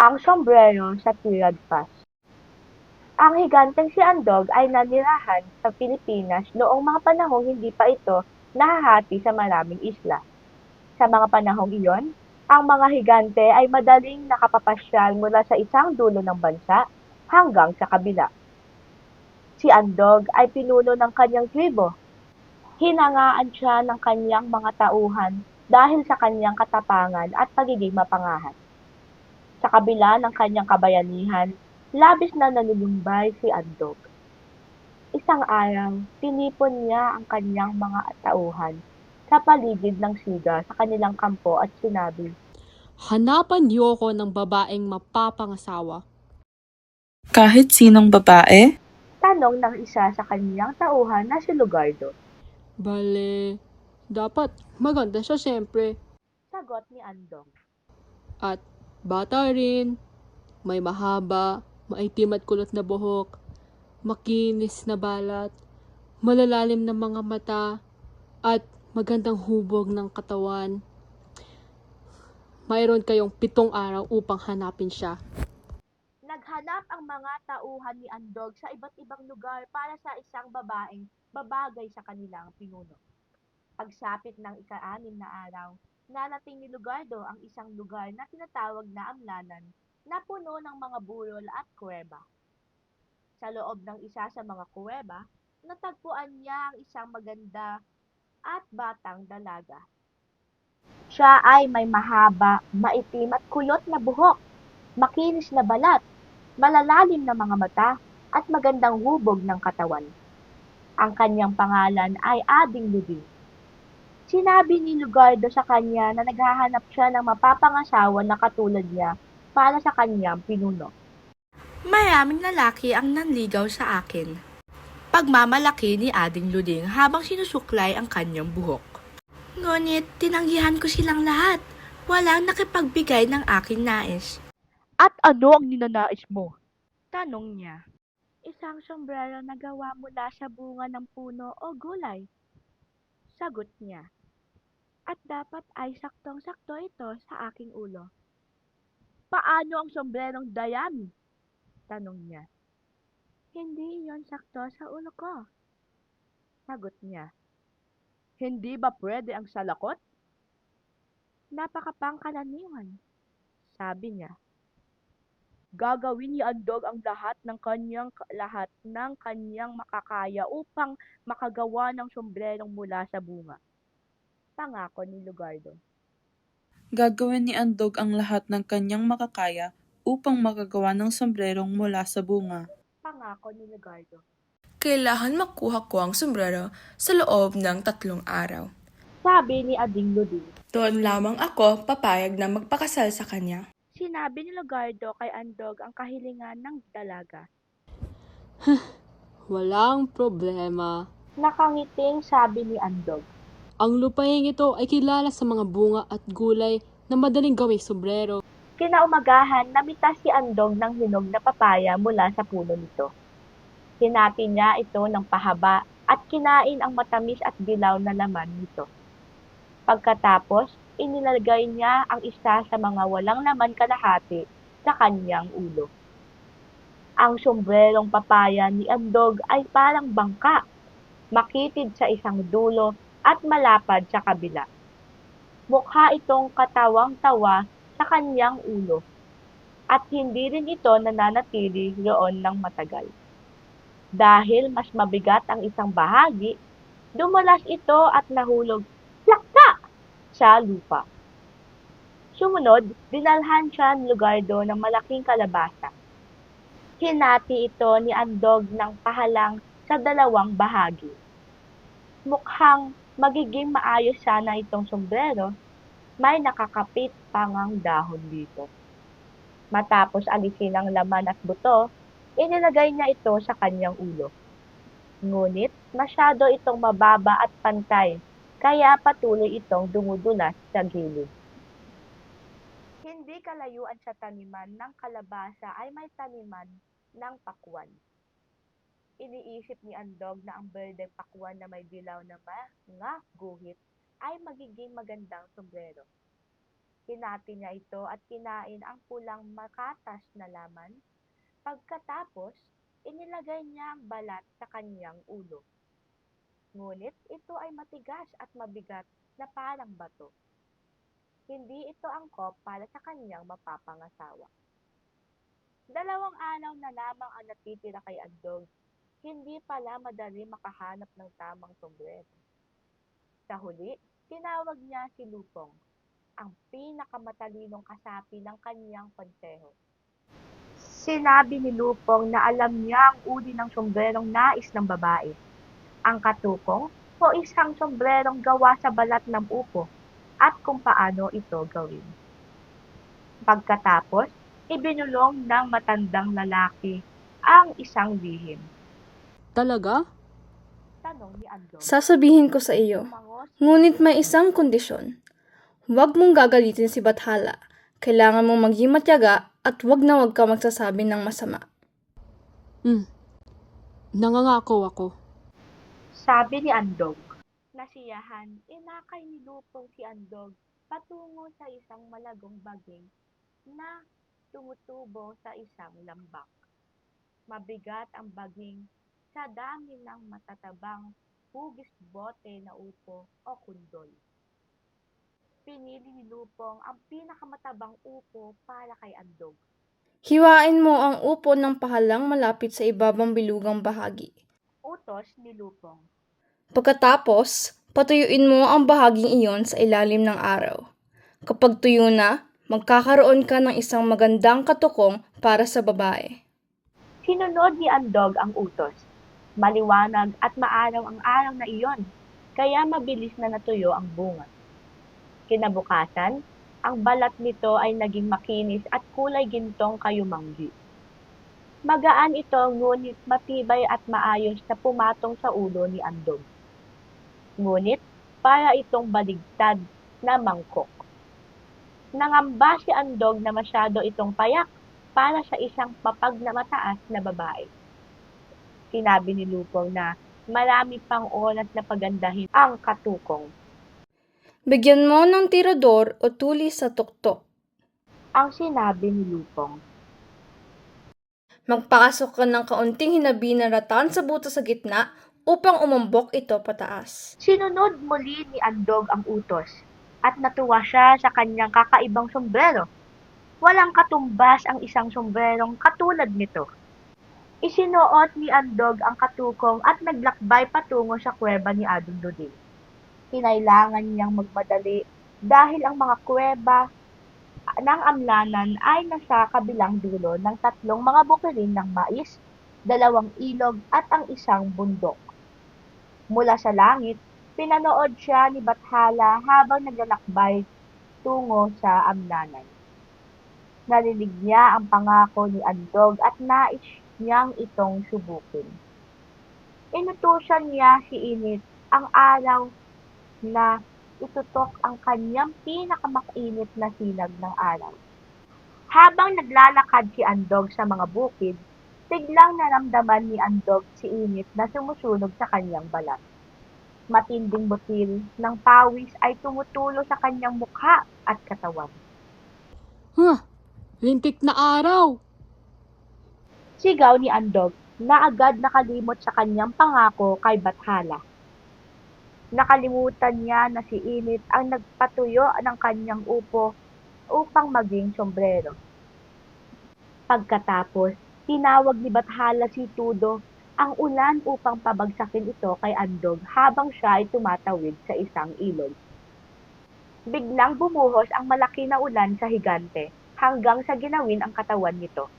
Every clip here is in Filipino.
Ang sombrero sa Tirad Pass. Ang higanteng si Andog ay nanirahan sa Pilipinas noong mga panahong hindi pa ito nahahati sa maraming isla. Sa mga panahong iyon, ang mga higante ay madaling nakapapasyal mula sa isang dulo ng bansa hanggang sa kabila. Si Andog ay pinuno ng kanyang tribo. Hinangaan siya ng kanyang mga tauhan dahil sa kanyang katapangan at pagiging mapangahat. Sa kabila ng kanyang kabayanihan, labis na nanulumbay si Andog. Isang araw, tinipon niya ang kanyang mga tauhan sa paligid ng siga sa kanilang kampo at sinabi, Hanapan niyo ko ng babaeng mapapangasawa. Kahit sinong babae? tanong ng isa sa kanyang tauhan na si Lugardo. Bale, dapat maganda siya siyempre. Sagot ni Andong. At bata rin, may mahaba, maitim at kulot na buhok, makinis na balat, malalalim na mga mata, at magandang hubog ng katawan. Mayroon kayong 7 araw upang hanapin siya. Naghanap ang mga tauhan ni Andog sa iba't ibang lugar para sa isang babaeng babagay sa kanilang pinuno. Pagsapit ng ika-6 na araw, narating ni Lugardo ang isang lugar na tinatawag na Amlanan na puno ng mga burol at kuweba. Sa loob ng isa sa mga kuweba, natagpuan niya ang isang maganda at batang dalaga. Siya ay may mahaba, maitim at kulot na buhok, makinis na balat, malalalim na mga mata, at magandang hubog ng katawan. Ang kanyang pangalan ay Ading Luding. Sinabi ni Lugardo sa kanya na naghahanap siya ng mapapangasawa na katulad niya para sa kanyang pinuno. Maraming lalaki ang nanligaw sa akin. Pagmamalaki ni Ading Luding habang sinusuklay ang kanyang buhok. Ngunit tinanggihan ko silang lahat. Walang nakipagbigay ng aking nais. At ano ang ninanais mo? Tanong niya. Isang sombrero na gawa mula sa bunga ng puno o gulay. Sagot niya. At dapat ay saktong-sakto ito sa aking ulo. Paano ang sombrerong dayami? Tanong niya. Hindi iyon sakto sa ulo ko. Sagot niya. Hindi ba pwede ang salakot? Napakapangkalaniwan. Sabi niya. Gagawin ni Andog ang lahat ng kanyang makakaya upang makagawa ng sombrerong mula sa bunga. Pangako ni Lugardo. Gagawin ni Andog ang lahat ng kanyang makakaya upang makagawa ng sombrerong mula sa bunga. Pangako ni Lugardo. Kailangan makuha ko ang sombrero sa loob ng 3 araw. Sabi ni Ading Luding. Doon lamang ako papayag na magpakasal sa kanya. Sinabi ni Lugardo kay Andog ang kahilingan ng dalaga. Walang problema. Nakangiting sabi ni Andog. Ang lupaing ito ay kilala sa mga bunga at gulay na madaling gawing sombrero. Kinaumagahan, namita si Andog ng hinog na papaya mula sa puno nito. Hinati niya ito ng pahaba at kinain ang matamis at dilaw na laman nito. Pagkatapos, inilagay niya ang isa sa mga walang laman kalahati sa kanyang ulo. Ang sombrerong papaya ni Andog ay parang bangka, makitid sa isang dulo at malapad sa kabila. Mukha itong katawang-tawa sa kanyang ulo at hindi rin ito nananatili roon ng matagal. Dahil mas mabigat ang isang bahagi, dumulas ito at nahulog plaksa sa lupa. Sumunod, dinalhan siya ni Lugardo ng malaking kalabasa. Hinati ito ni Andog ng pahalang sa 2 bahagi. Mukhang magiging maayos sana itong sombrero, may nakakapit pangang dahon dito. Matapos alisin ang laman at buto, inilagay niya ito sa kanyang ulo. Ngunit masyado itong mababa at pantay, kaya patuloy itong dumudulas sa gilid. Hindi kalayuan sa taniman ng kalabasa ay may taniman ng pakwan. Iniisip ni Andog na ang berdeng pakwan na may dilaw na mga guhit ay magiging magandang sombrero. Hinati niya ito at kinain ang pulang makatas na laman. Pagkatapos, inilagay niya ang balat sa kanyang ulo. Ngunit ito ay matigas at mabigat na parang bato. Hindi ito angkop para sa kanyang mapapangasawa. 2 araw na lamang ang natitira kay Andog. Hindi pala madali makahanap ng tamang sombrero. Sa huli, tinawag niya si Lupong, ang pinakamatalinong kasapi ng kanyang konseho. Sinabi ni Lupong na alam niya ang uri ng sombrerong nais ng babae, ang katukong o isang sombrerong gawa sa balat ng upo at kung paano ito gawin. Pagkatapos, ibinulong ng matandang lalaki ang isang lihim. Talaga? Tanong ni Andog. Sasabihin ko sa iyo, Umangos ngunit may isang kondisyon. Huwag mong gagalitin si Bathala. Kailangan mong maging matyaga at huwag ka magsasabi ng masama. Nangangako ako. sabi ni Andog. Nasiyahan, inakay ni Lupong si Andog patungo sa isang malagong baging na tumutubo sa isang lambak. Mabigat ang baging sa dami ng matatabang hugis bote na upo o kundol. Pinili ni Lupong ang pinakamatabang upo para kay Andog. Hiwain mo ang upo ng pahalang malapit sa ibabang bilugang bahagi. Utos ni Lupong. Pagkatapos, patuyuin mo ang bahaging iyon sa ilalim ng araw. Kapag tuyo na, magkakaroon ka ng isang magandang katukong para sa babae. Sinunod ni Andog ang utos. Maliwanag at maaraw ang araw na iyon, kaya mabilis na natuyo ang bunga. Kinabukasan, ang balat nito ay naging makinis at kulay gintong kayumanggi. Magaan ito ngunit matibay at maayos na pumatong sa ulo ni Andog. Ngunit para itong baligtad na mangkok. Nangamba si Andog na masyado itong payak para sa isang papag na mataas na babae. Sinabi ni Lupong na marami pang oras na pagandahin ang katukong. Bigyan mo ng tirador o tulis sa tuktok. Ang sinabi ni Lupong. Magpasok ka ng kaunting hinabi na ratan sa butas sa gitna upang umambok ito pataas. Sinunod muli ni Andog ang utos at natuwa siya sa kanyang kakaibang sombrero. Walang katumbas ang isang sombrerong katulad nito. Isinuot ni Andog ang katukong at naglakbay patungo sa kuweba ni Ading Luding. Kinailangan niyang magmadali dahil ang mga kuweba ng amlanan ay nasa kabilang dulo ng 3 mga bukirin ng mais, 2 ilog at ang isang bundok. Mula sa langit, pinanood siya ni Bathala habang naglalakbay tungo sa amlanan. Narinig niya ang pangako ni Andog at nais niyang itong subukin. Inutusan niya si Init ang araw na itutok ang kanyang pinakamainit na sinag ng araw. Habang naglalakad si Andog sa mga bukid, biglang naramdaman ni Andog si Init na sumusunog sa kanyang balat. Matinding butil ng pawis ay tumutulo sa kanyang mukha at katawan. Lintik na araw! Sigaw ni Andog na agad nakalimot sa kanyang pangako kay Bathala. Nakalimutan niya na si Init ang nagpatuyo ng kanyang upo upang maging sombrero. Pagkatapos, tinawag ni Bathala si Tudo ang ulan upang pabagsakin ito kay Andog habang siya ay tumatawid sa isang ilog. Biglang bumuhos ang malaki na ulan sa higante hanggang sa ginawin ang katawan nito.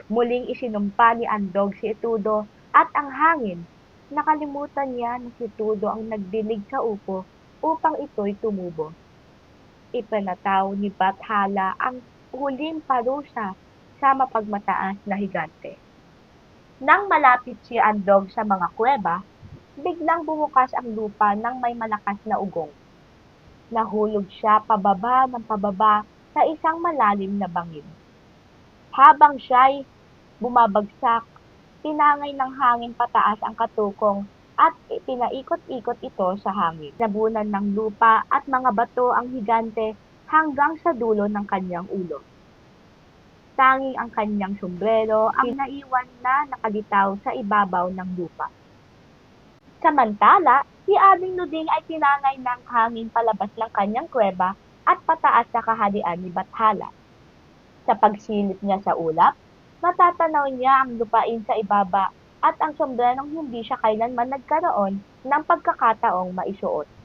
Muling isinumpa ni Andog si Tudo at ang hangin. Nakalimutan niya na si Tudo ang nagdilig sa upo upang ito'y tumubo. Ipanataw ni Bathala ang huling parusa sa mapagmataas na higante. Nang malapit si Andog sa mga kuweba, biglang bumukas ang lupa ng may malakas na ugong. Nahulog siya pababa ng pababa sa isang malalim na bangin. Habang siya'y bumabagsak, tinangay ng hangin pataas ang katukong at pinaikot-ikot ito sa hangin. Nabunan ng lupa at mga bato ang higante hanggang sa dulo ng kanyang ulo. Tanging ang kanyang sombrero ang naiwan na nakalitaw sa ibabaw ng lupa. Samantala, si Ading Luding ay tinangay ng hangin palabas ng kanyang kuweba at pataas sa kaharian ni Bathala. Sa pagsilip niya sa ulap, matatanaw niya ang lupain sa ibaba at ang sombrerong hindi siya kailanman nagkaroon ng pagkakataong maisuot.